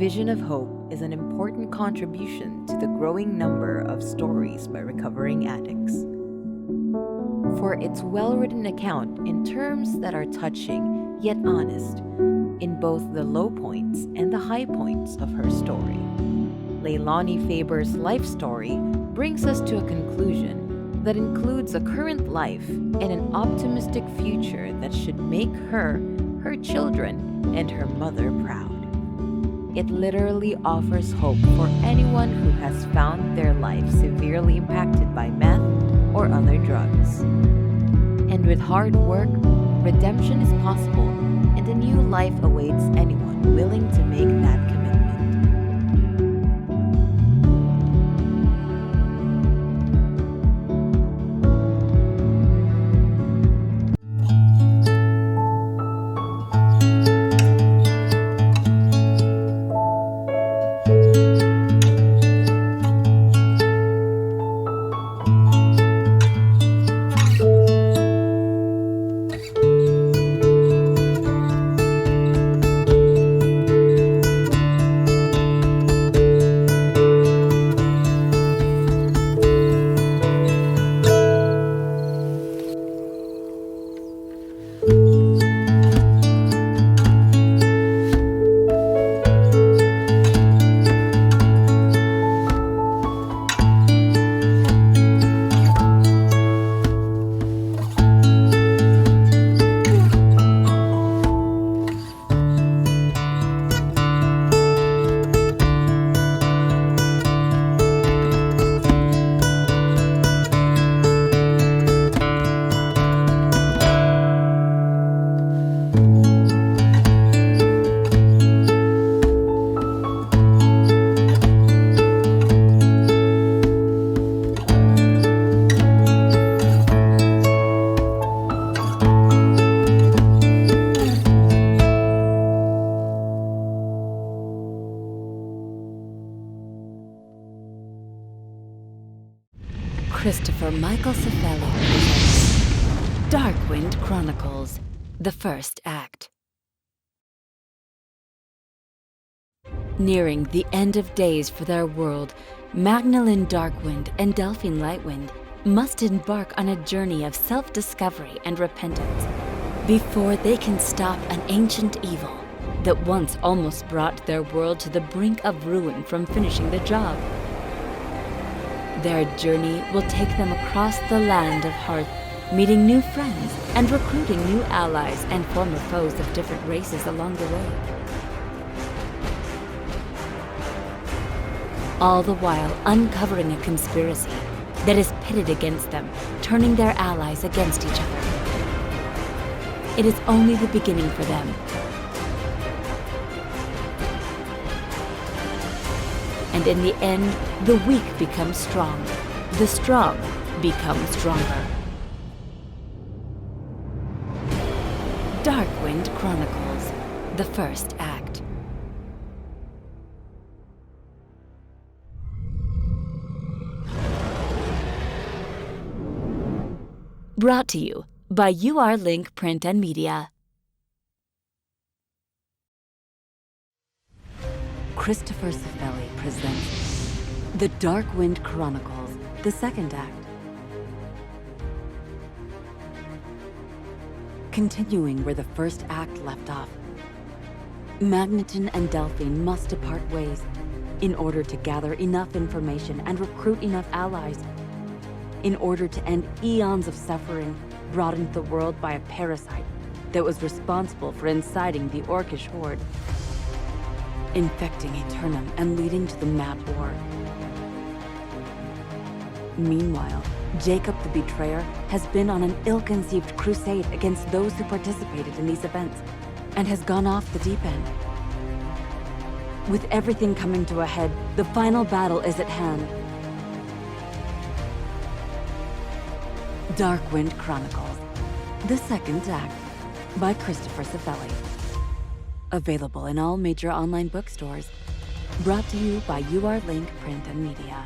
Vision of Hope is an important contribution to the growing number of stories by recovering addicts. For its well-written account in terms that are touching yet honest, in both the low points and the high points of her story. Leilani Faber's life story brings us to a conclusion that includes a current life and an optimistic future that should make her, her children, and her mother proud. It literally offers hope for anyone who has found their life severely impacted by meth or other drugs. And with hard work, redemption is possible, and a new life awaits anyone willing to make that commitment. Christopher Michael Cifelli presents Darkwind Chronicles, the first act. Nearing the end of days for their world, Magdalene Darkwind and Delphine Lightwind must embark on a journey of self-discovery and repentance before they can stop an ancient evil that once almost brought their world to the brink of ruin from finishing the job. Their journey will take them across the land of Hearth, meeting new friends and recruiting new allies and former foes of different races along the way. All the while uncovering a conspiracy that is pitted against them, turning their allies against each other. It is only the beginning for them. And in the end, the weak become strong. The strong become stronger. Darkwind Chronicles, the first act. Brought to you by URLink Print and Media. Christopher Cifelli presents The Darkwind Chronicles, the second act. Continuing where the first act left off, Magneton and Delphine must depart ways in order to gather enough information and recruit enough allies, in order to end eons of suffering brought into the world by a parasite that was responsible for inciting the Orcish horde, infecting Eternum and leading to the Mad War. Meanwhile, Jacob the Betrayer has been on an ill-conceived crusade against those who participated in these events, and has gone off the deep end. With everything coming to a head, the final battle is at hand. Darkwind Chronicles, the second act, by Christopher Cifelli. Available in all major online bookstores. Brought to you by URLink Print and Media.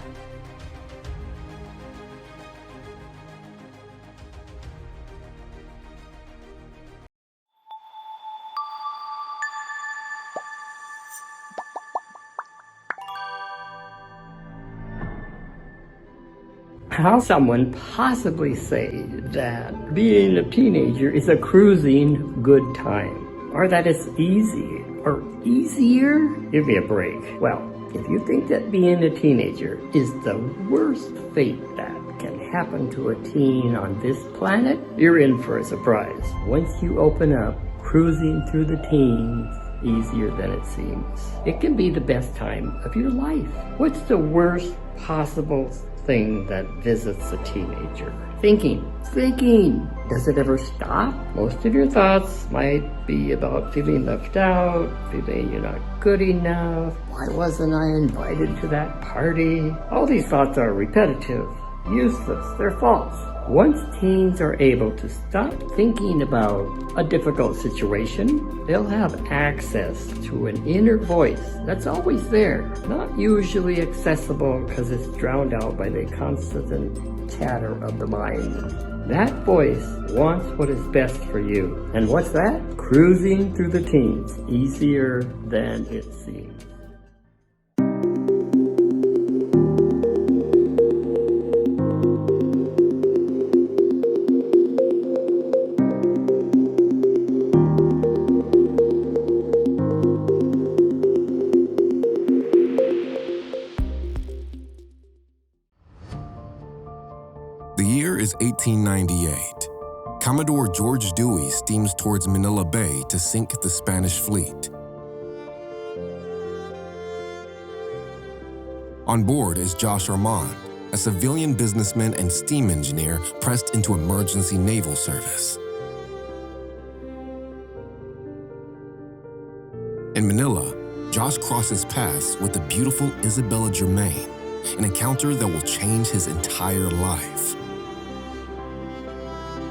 How someone possibly say that being a teenager is a cruising good time, or that it's easy or easier? Give me a break. Well, if you think that being a teenager is the worst fate that can happen to a teen on this planet, you're in for a surprise. Once you open up, cruising through the teens easier than it seems. It can be the best time of your life. What's the worst possible thing that visits a teenager? Thinking. Does it ever stop? Most of your thoughts might be about feeling left out, feeling you're not good enough. Why wasn't I invited to that party? All these thoughts are repetitive, useless, they're false. Once teens are able to stop thinking about a difficult situation, they'll have access to an inner voice that's always there, not usually accessible because it's drowned out by the constant chatter of the mind. That voice wants what is best for you. And what's that? Cruising through the teens, easier than it seems. The year is 1898. Commodore George Dewey steams towards Manila Bay to sink the Spanish fleet. On board is Josh Armand, a civilian businessman and steam engineer pressed into emergency naval service. In Manila, Josh crosses paths with the beautiful Isabella Germain, an encounter that will change his entire life.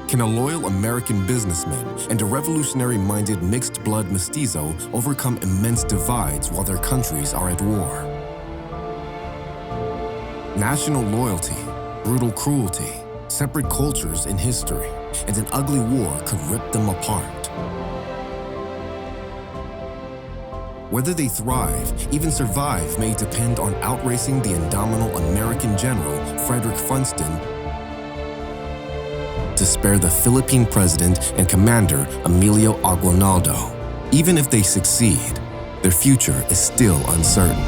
Can a loyal American businessman and a revolutionary-minded mixed-blood mestizo overcome immense divides while their countries are at war? National loyalty, brutal cruelty, separate cultures in history, and an ugly war could rip them apart. Whether they thrive, even survive, may depend on outracing the indomitable American general Frederick Funston to spare the Philippine president and commander Emilio Aguinaldo. Even if they succeed, their future is still uncertain.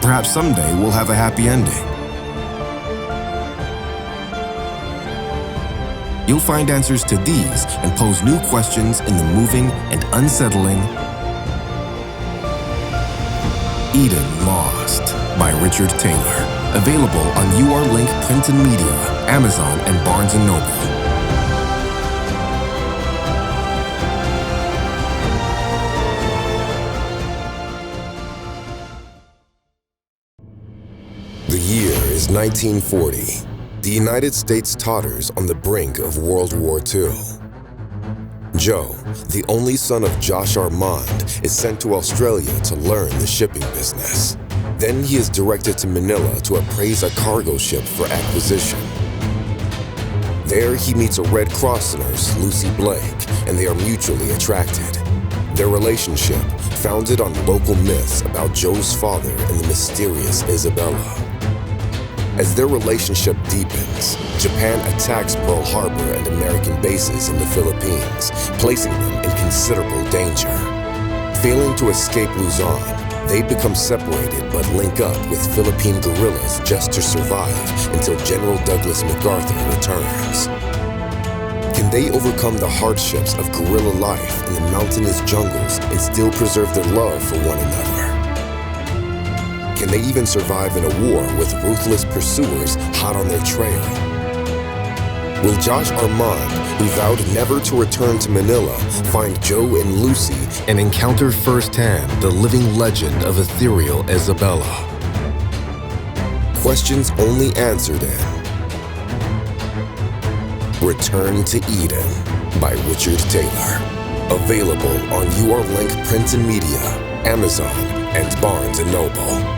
Perhaps someday we'll have a happy ending. You'll find answers to these and pose new questions in the moving and unsettling Eden Lost by Richard Taylor. Available on URLink Print and Media, Amazon, and Barnes & Noble. The year is 1940. The United States totters on the brink of World War II. Joe, the only son of Josh Armand, is sent to Australia to learn the shipping business. Then he is directed to Manila to appraise a cargo ship for acquisition. There he meets a Red Cross nurse, Lucy Blake, and they are mutually attracted. Their relationship, founded on local myths about Joe's father and the mysterious Isabella. As their relationship deepens, Japan attacks Pearl Harbor and American bases in the Philippines, placing them in considerable danger. Failing to escape Luzon, they become separated but link up with Philippine guerrillas just to survive until General Douglas MacArthur returns. Can they overcome the hardships of guerrilla life in the mountainous jungles and still preserve their love for one another? Can they even survive in a war with ruthless pursuers hot on their trail? Will Josh Armand, who vowed never to return to Manila, find Joe and Lucy and encounter firsthand the living legend of ethereal Isabella? Questions only answered in Return to Eden by Richard Taylor. Available on URLink Print and Media, Amazon, and Barnes & Noble.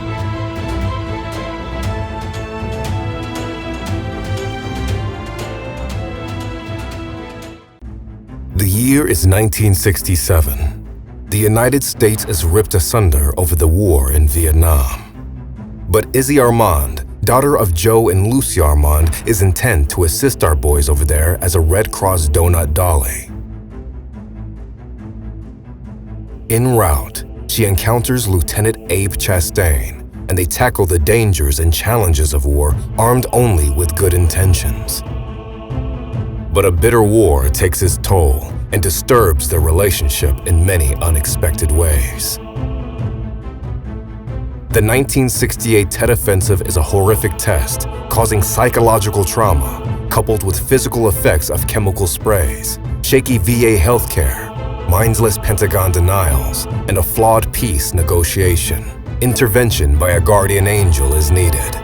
The year is 1967. The United States is ripped asunder over the war in Vietnam. But Izzy Armand, daughter of Joe and Lucy Armand, is intent to assist our boys over there as a Red Cross donut dolly. En route, she encounters Lieutenant Abe Chastain, and they tackle the dangers and challenges of war armed only with good intentions. But a bitter war takes its toll and disturbs their relationship in many unexpected ways. The 1968 Tet Offensive is a horrific test, causing psychological trauma, coupled with physical effects of chemical sprays, shaky VA healthcare, mindless Pentagon denials, and a flawed peace negotiation. Intervention by a guardian angel is needed.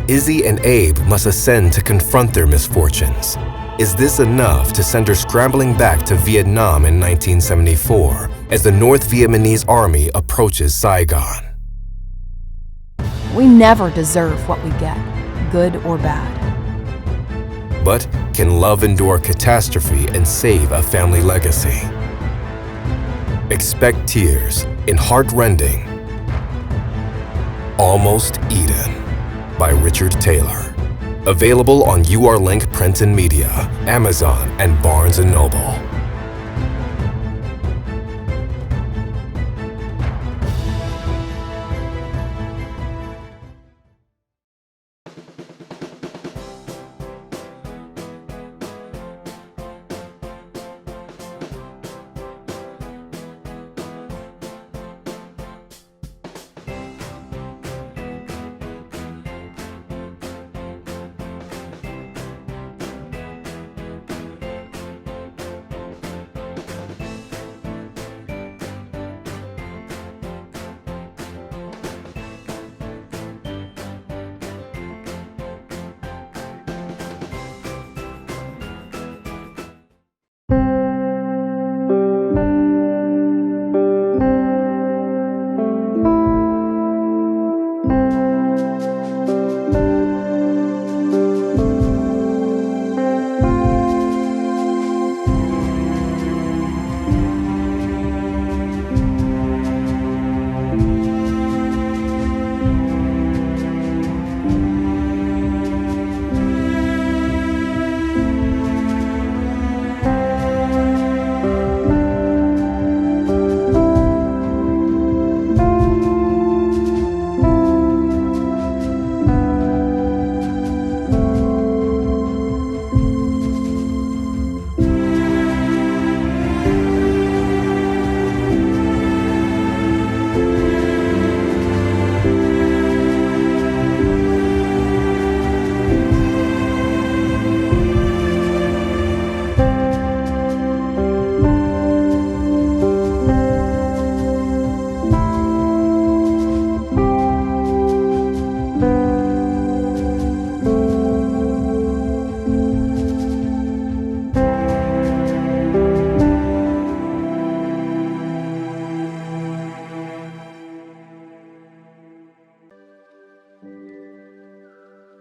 Izzy and Abe must ascend to confront their misfortunes. Is this enough to send her scrambling back to Vietnam in 1974 as the North Vietnamese army approaches Saigon? We never deserve what we get, good or bad. But can love endure catastrophe and save a family legacy? Expect tears in heart-rending Almost Eden by Richard Taylor. Available on URLink Print and Media, Amazon, and Barnes & Noble.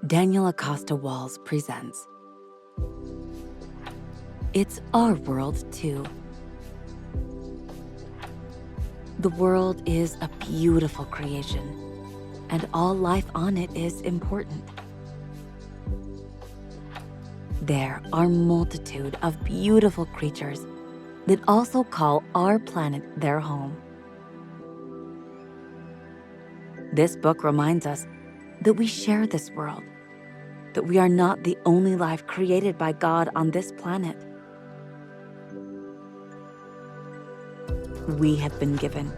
Daniel Acosta Walls presents It's Our World Too. The world is a beautiful creation, and all life on it is important. There are multitude of beautiful creatures that also call our planet their home. This book reminds us that we share this world, that we are not the only life created by God on this planet. We have been given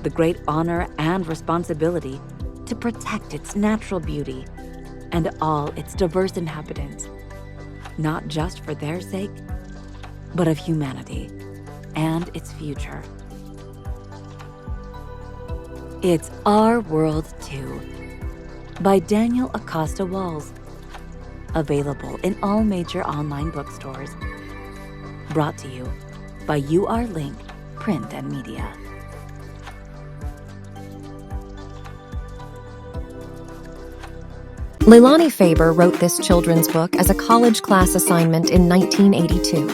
the great honor and responsibility to protect its natural beauty and all its diverse inhabitants, not just for their sake, but of humanity and its future. It's Our World Too by Daniel Acosta Walls. Available in all major online bookstores. Brought to you by URLink Print and Media. Leilani Faber wrote this children's book as a college class assignment in 1982.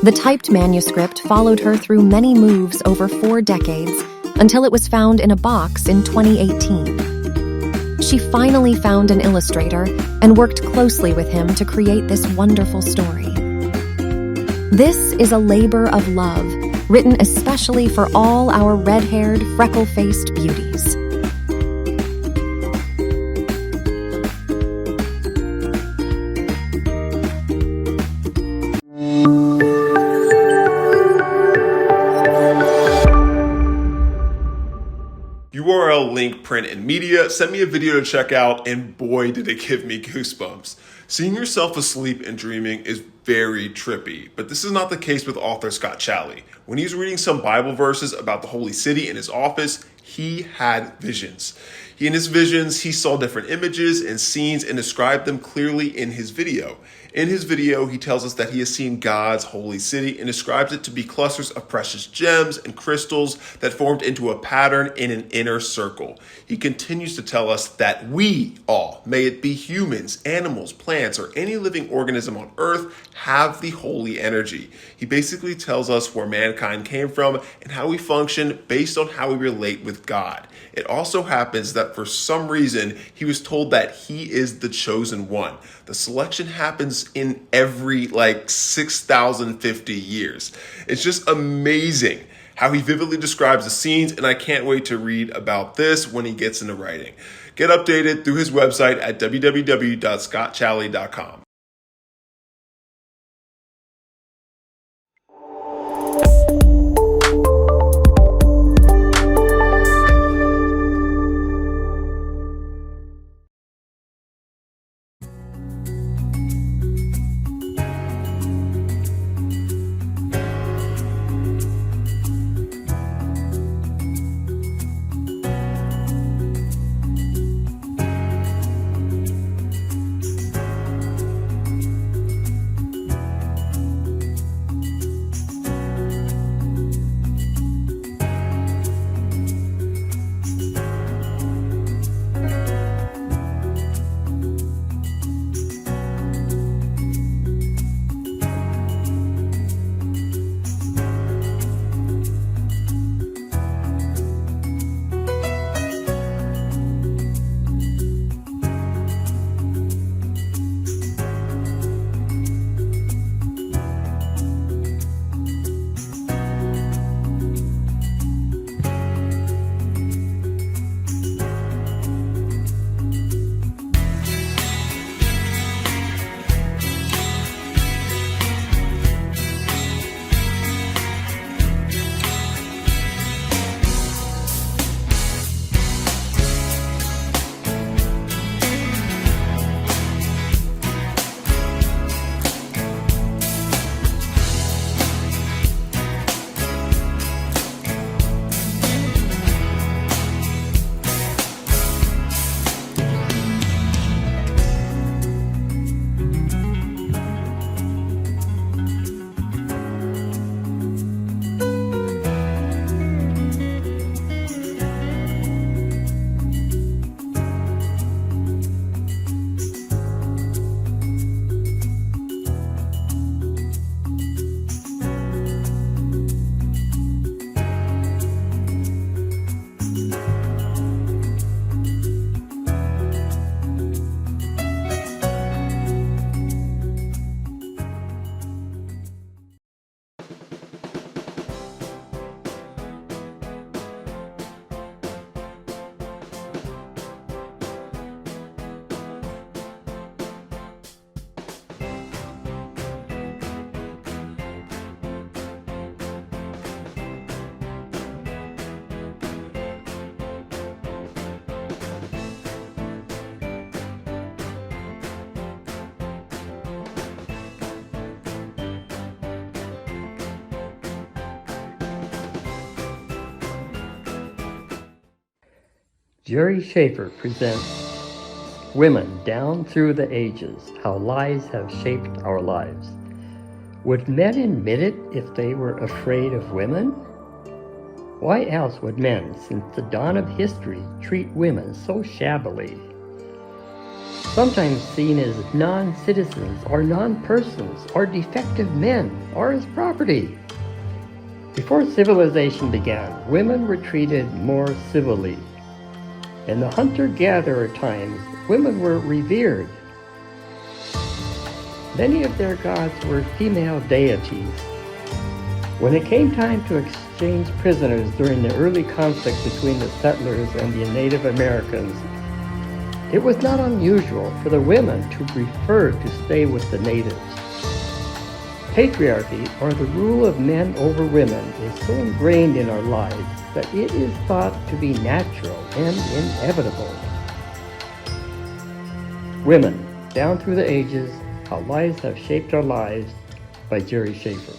The typed manuscript followed her through many moves over 4 decades until it was found in a box in 2018. She finally found an illustrator and worked closely with him to create this wonderful story. This is a labor of love, written especially for all our red-haired, freckle-faced beauties. URLink Print and Media sent me a video to check out, and boy did it give me goosebumps. Seeing yourself asleep and dreaming is very trippy, but this is not the case with author Scott Challey. When he was reading some Bible verses about the Holy City in his office, he had visions. In his visions, he saw different images and scenes and described them clearly in his video. In his video, he tells us that he has seen God's holy city and describes it to be clusters of precious gems and crystals that formed into a pattern in an inner circle. He continues to tell us that we all, may it be humans, animals, plants, or any living organism on earth, have the holy energy. He basically tells us where mankind came from and how we function based on how we relate with God. It also happens that for some reason, he was told that he is the chosen one. The selection happens in every 6,050 years. It's just amazing how he vividly describes the scenes, and I can't wait to read about this when he gets into writing. Get updated through his website at www.scottchalley.com. Jerry Schaefer presents Women Down Through the Ages, How Lies Have Shaped Our Lives. Would men admit it if they were afraid of women? Why else would men, since the dawn of history, treat women so shabbily? Sometimes seen as non-citizens or non-persons or defective men or as property. Before civilization began, women were treated more civilly. In the hunter-gatherer times, women were revered. Many of their gods were female deities. When it came time to exchange prisoners during the early conflict between the settlers and the Native Americans, it was not unusual for the women to prefer to stay with the natives. Patriarchy, or the rule of men over women, is so ingrained in our lives that it is thought to be natural and inevitable. Women, Down Through the Ages, How Lies Have Shaped Our Lives by Jerry Schaefer.